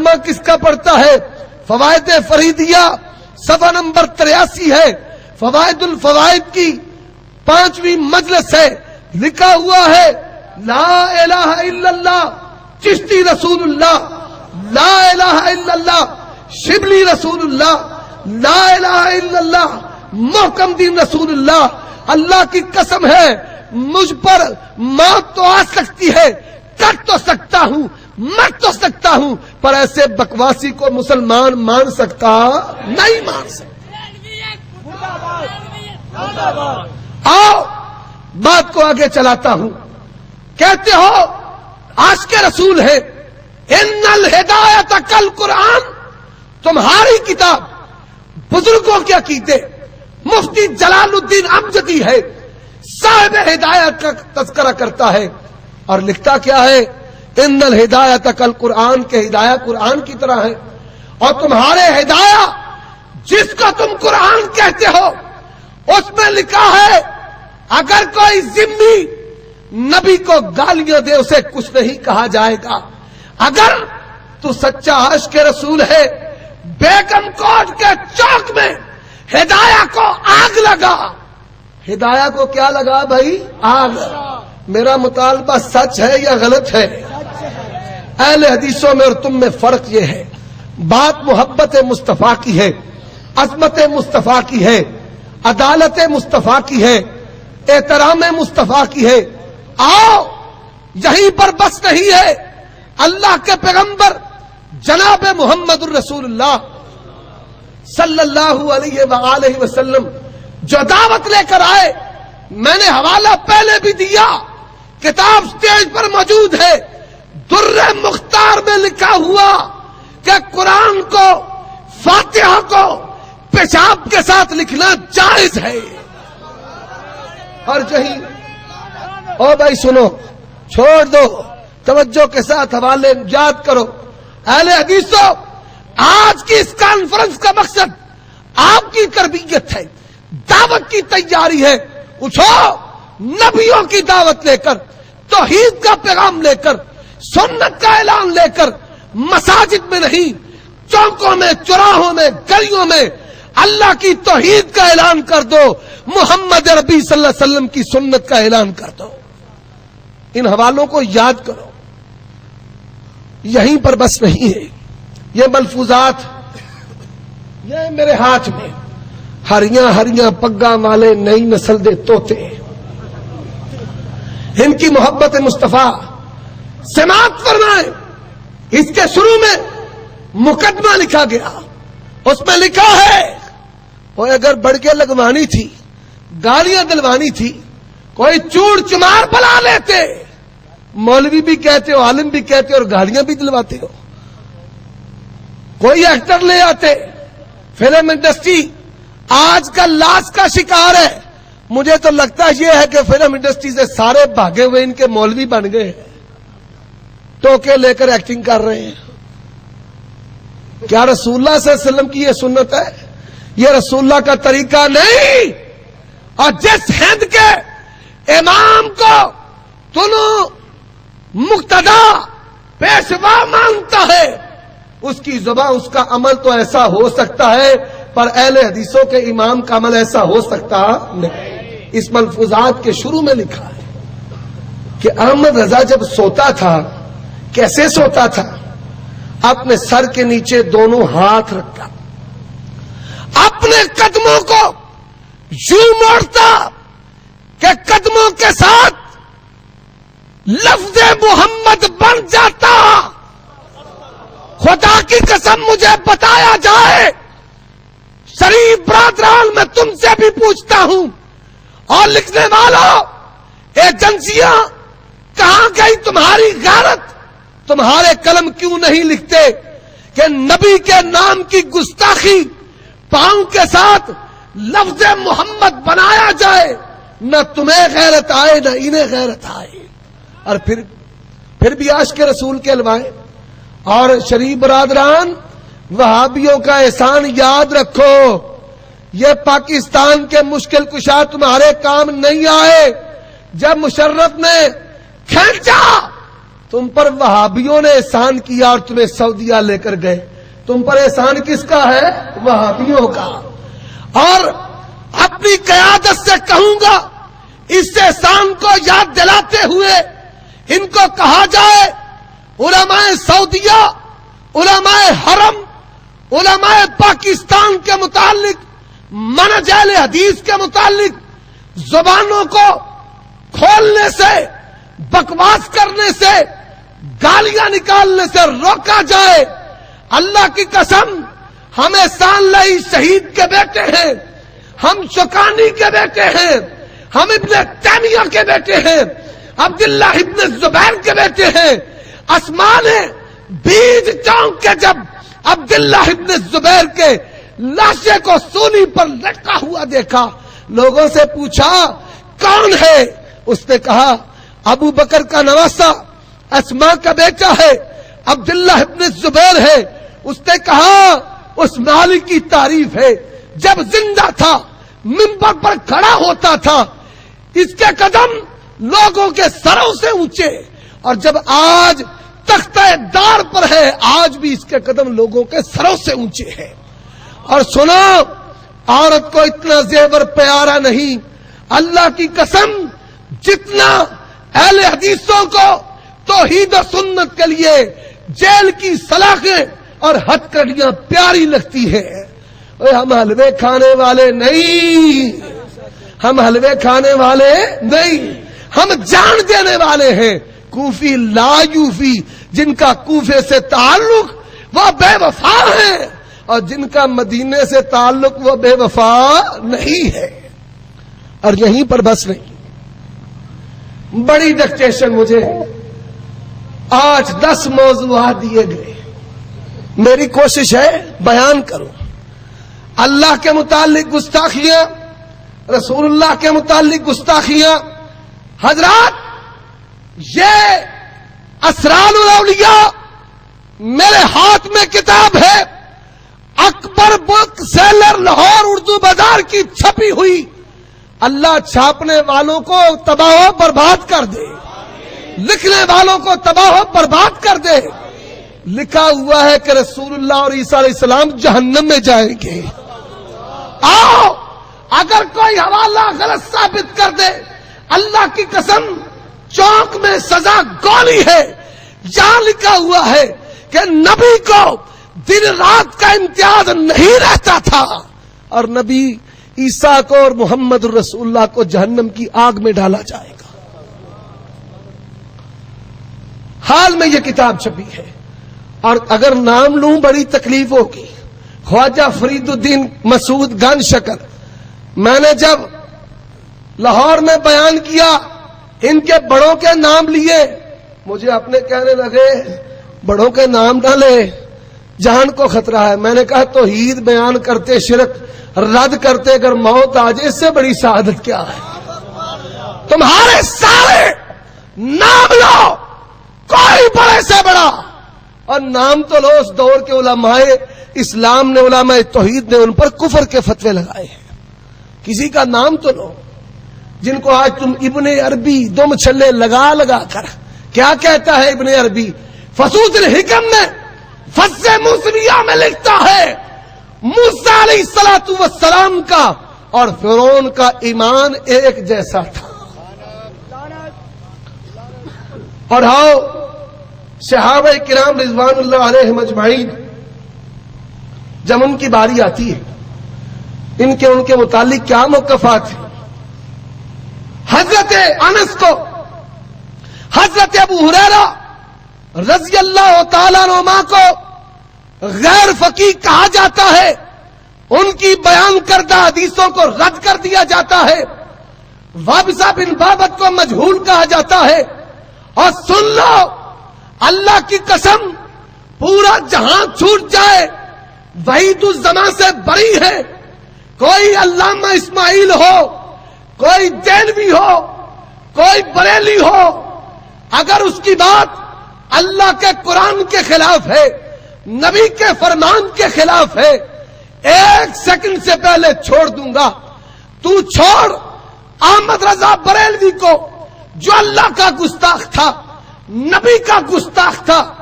ترجمہ کس کا پڑھتا ہے؟ فوائد فریدیہ صفحہ نمبر 83 ہے، فوائد الفوائد کی 5ویں مجلس ہے، لکھا ہوا ہے لا الہ الا اللہ چشتی رسول اللہ، لا الہ الا اللہ شبلی رسول اللہ، لا الہ الا اللہ محکم دین رسول اللہ۔ اللہ کی قسم ہے مجھ پر موت تو آ سکتی ہے، کٹ تو سکتا ہوں، مر تو سکتا ہوں، پر ایسے بکواسی کو مسلمان مان سکتا نہیں، مان سکتا۔ آؤ بات کو آگے چلاتا ہوں۔ کہتے ہو عاشق رسول ہے، ان الہدایت کل قرآن، تمہاری کتاب بزرگوں کے عقیدے مفتی جلال الدین امجدی ہے، صاحب ہدایت کا تذکرہ کرتا ہے اور لکھتا کیا ہے؟ ان الہدایت کل قرآن کے ہدایت قرآن کی طرح ہے، اور تمہارے ہدایت جس کو تم قرآن کہتے ہو اس میں لکھا ہے اگر کوئی ذمہ نبی کو گالیاں دے اسے کچھ نہیں کہا جائے گا۔ اگر تو سچا عاشق رسول ہے، بیگم کوٹ کے چوک میں ہدایہ کو آگ لگا۔ ہدایہ کو کیا لگا بھائی؟ آگ۔ میرا مطالبہ سچ ہے یا غلط ہے؟ اہل حدیثوں میں اور تم میں فرق یہ ہے، بات محبت مصطفیٰ کی ہے، عظمت مصطفیٰ کی ہے، عدالت مصطفیٰ کی ہے، احترام مصطفیٰ کی ہے۔ آؤ یہیں پر بس نہیں ہے، اللہ کے پیغمبر جناب محمد الرسول اللہ صلی اللہ علیہ وآلہ وسلم جو دعوت لے کر آئے، میں نے حوالہ پہلے بھی دیا، کتاب سٹیج پر موجود ہے، در مختار میں لکھا ہوا کہ قرآن کو، فاتحہ کو پیشاب کے ساتھ لکھنا جائز ہے۔ اور یہی او بھائی سنو، چھوڑ دو، توجہ کے ساتھ حوالے یاد کرو۔ اہل حدیثوں، آج کی اس کانفرنس کا مقصد آپ کی تربیت ہے، دعوت کی تیاری ہے۔ اٹھو، نبیوں کی دعوت لے کر، توحید کا پیغام لے کر، سنت کا اعلان لے کر، مساجد میں نہیں، چوکوں میں، چوراہوں میں، گلیوں میں اللہ کی توحید کا اعلان کر دو، محمد ربی صلی اللہ علیہ وسلم کی سنت کا اعلان کر دو۔ ان حوالوں کو یاد کرو، یہیں پر بس نہیں ہے۔ یہ ملفوظات یہ میرے ہاتھ میں، ہریاں ہریاں پگاں والے نئی نسل دے طوطے، ان کی محبت مصطفیٰ سماعت فرمائیں۔ اس کے شروع میں مقدمہ لکھا گیا، اس میں لکھا ہے وہ اگر بڑکے لگوانی تھی، گالیاں دلوانی تھی، کوئی چوڑ چمار بلا لیتے، مولوی بھی کہتے ہو، عالم بھی کہتے ہو اور گالیاں بھی دلواتے ہو، کوئی ایکٹر لے آتے۔ فلم انڈسٹری آج کا لاش کا شکار ہے۔ مجھے تو لگتا یہ ہے کہ فلم انڈسٹری سے سارے بھاگے ہوئے ان کے مولوی بن گئے ہیں، ٹوکے لے کر ایکٹنگ کر رہے ہیں۔ کیا رسول اللہ صلی اللہ علیہ وسلم کی یہ سنت ہے؟ یہ رسول اللہ کا طریقہ نہیں۔ اور جس ہند کے امام کو تنو مقتدا پیشوا مانتا ہے، اس کی زبان، اس کا عمل تو ایسا ہو سکتا ہے، پر اہل حدیثوں کے امام کا عمل ایسا ہو سکتا نہیں۔ اس ملفوظات کے شروع میں لکھا ہے کہ احمد رضا جب سوتا تھا، کیسے سوتا تھا؟ اپنے سر کے نیچے دونوں ہاتھ رکھتا، اپنے قدموں کو یوں موڑتا کہ قدموں کے ساتھ لفظ محمد بن جاتا۔ خدا کی قسم مجھے بتایا جائے، شریف برادران میں تم سے بھی پوچھتا ہوں، اور لکھنے والوں، ایجنسیاں، کہاں گئی تمہاری غیرت؟ تمہارے قلم کیوں نہیں لکھتے کہ نبی کے نام کی گستاخی پاؤں کے ساتھ لفظ محمد بنایا جائے؟ نہ تمہیں غیرت آئے نہ انہیں غیرت آئے، اور پھر بھی عاشق رسول کے الوائے۔ اور شریف برادران، وہابیوں کا احسان یاد رکھو، یہ پاکستان کے مشکل کشا تمہارے کام نہیں آئے۔ جب مشرف نے کھینچا تم پر وہابیوں نے احسان کیا اور تمہیں سعودیہ لے کر گئے. تم پر احسان کس کا ہے؟ وہابیوں کا. اور اپنی قیادت سے کہوں گا اس احسان کو یاد دلاتے ہوئے ان کو کہا جائے علماء سعودیہ، علماء حرم، علماء پاکستان کے متعلق، منہج اہل حدیث کے متعلق زبانوں کو کھولنے سے، بکواس کرنے سے، گالیاں نکالنے سے روکا جائے. اللہ کی قسم ہم احسان لائی شہید کے بیٹے ہیں، ہم شوکانی کے بیٹے ہیں، ہم ابن تیمیہ کے بیٹے ہیں، عبداللہ ابن زبیر کے بیٹے ہیں. آسمان بیج چونک کے جب عبداللہ ابن زبیر کے لاشے کو سولی پر لٹکا ہوا دیکھا، لوگوں سے پوچھا کون ہے؟ اس نے کہا ابو بکر کا نواسا، اسماء کا بیٹا ہے، عبداللہ ابن زبیر ہے. اس نے کہا اس مالک کی تعریف ہے، جب زندہ تھا منبر پر کھڑا ہوتا تھا اس کے قدم لوگوں کے سروں سے اونچے، اور جب آج تختہ دار پر ہے آج بھی اس کے قدم لوگوں کے سروں سے اونچے ہیں. اور سنو، عورت کو اتنا زیور پیارا نہیں. اللہ کی قسم جتنا اہل حدیثوں کو توحید و سنت کے لیے جیل کی سلاخیں اور ہتھکڑیاں پیاری لگتی ہیں، ہم حلوے کھانے والے نہیں، ہم حلوے کھانے والے نہیں، ہم جان دینے والے ہیں. کوفی لا یوفی، جن کا کوفے سے تعلق وہ بے وفا ہیں، اور جن کا مدینے سے تعلق وہ بے وفا نہیں ہے. اور یہیں پر بس نہیں، بڑی ڈکٹیشن مجھے 8-10 موضوعات دیے گئے، میری کوشش ہے بیان کروں. اللہ کے متعلق گستاخیاں، رسول اللہ کے متعلق گستاخیاں. حضرات یہ اسرار الاولیاء میرے ہاتھ میں کتاب ہے، اکبر بک سیلر لاہور اردو بازار کی چھپی ہوئی. اللہ چھاپنے والوں کو تباہ و برباد کر دے، لکھنے والوں کو تباہ و برباد کر دے. لکھا ہوا ہے کہ رسول اللہ اور عیسیٰ علیہ السلام جہنم میں جائیں گے. آؤ اگر کوئی حوالہ غلط ثابت کر دے، اللہ کی قسم چوک میں سزا گولی ہے. یہاں لکھا ہوا ہے کہ نبی کو دن رات کا امتیاز نہیں رہتا تھا، اور نبی عیسیٰ کو اور محمد رسول اللہ کو جہنم کی آگ میں ڈالا جائے گا. حال میں یہ کتاب چھپی ہے، اور اگر نام لوں بڑی تکلیف ہوگی. خواجہ فرید الدین مسعود گن شکر، میں نے جب لاہور میں بیان کیا ان کے بڑوں کے نام لیے، مجھے اپنے کہنے لگے بڑوں کے نام نہ لے، جان کو خطرہ ہے. میں نے کہا توحید بیان کرتے شرک رد کرتے اگر موت آ جائے اس سے بڑی سعادت کیا ہے؟ تمہارے سارے نام لو، کوئی بڑے سے بڑا، اور نام تو لو اس دور کے علماء اسلام نے، علماء توحید نے ان پر کفر کے فتوے لگائے ہیں. کسی کا نام تو لو جن کو آج تم ابن عربی دم چھلے لگا لگا کر. کیا کہتا ہے ابن عربی؟ فصوص الحکم میں فص موسویہ میں لکھتا ہے موسیٰ علیہ الصلوۃ والسلام کا اور فرعون کا ایمان ایک جیسا تھا. اور ہاؤ صحابہ کرام رضوان اللہ علیہم اجمعین، جب ان کی باری آتی ہے ان کے متعلق کیا موقفات ہیں. حضرت انس کو حضرت ابو ہریرہ رضی اللہ تعالیٰ عنہما کو غیر فقیہ کہا جاتا ہے، ان کی بیان کردہ حدیثوں کو رد کر دیا جاتا ہے. وابصہ بن بابت کو مجہول کہا جاتا ہے. اور سن لو اللہ کی قسم پورا جہاں چھوٹ جائے وحید الزمان سے بری ہے. کوئی علامہ اسماعیل ہو، کوئی دینوی ہو، کوئی بریلی ہو، اگر اس کی بات اللہ کے قرآن کے خلاف ہے، نبی کے فرمان کے خلاف ہے، 1 سیکنڈ سے پہلے چھوڑ دوں گا. تو چھوڑ احمد رضا بریلوی کو جو اللہ کا گستاخ تھا، نبی کا گستاخ تھا،